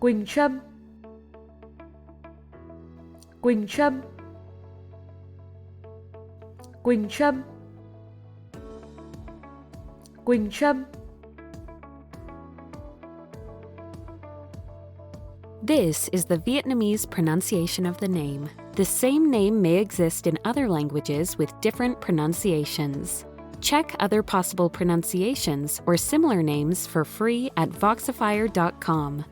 Quỳnh Trâm, Quỳnh Trâm, Quỳnh Trâm, Quỳnh Trâm. This is the Vietnamese pronunciation of the name. The same name may exist in other languages with different pronunciations. Check other possible pronunciations or similar names for free at Voxifier.com.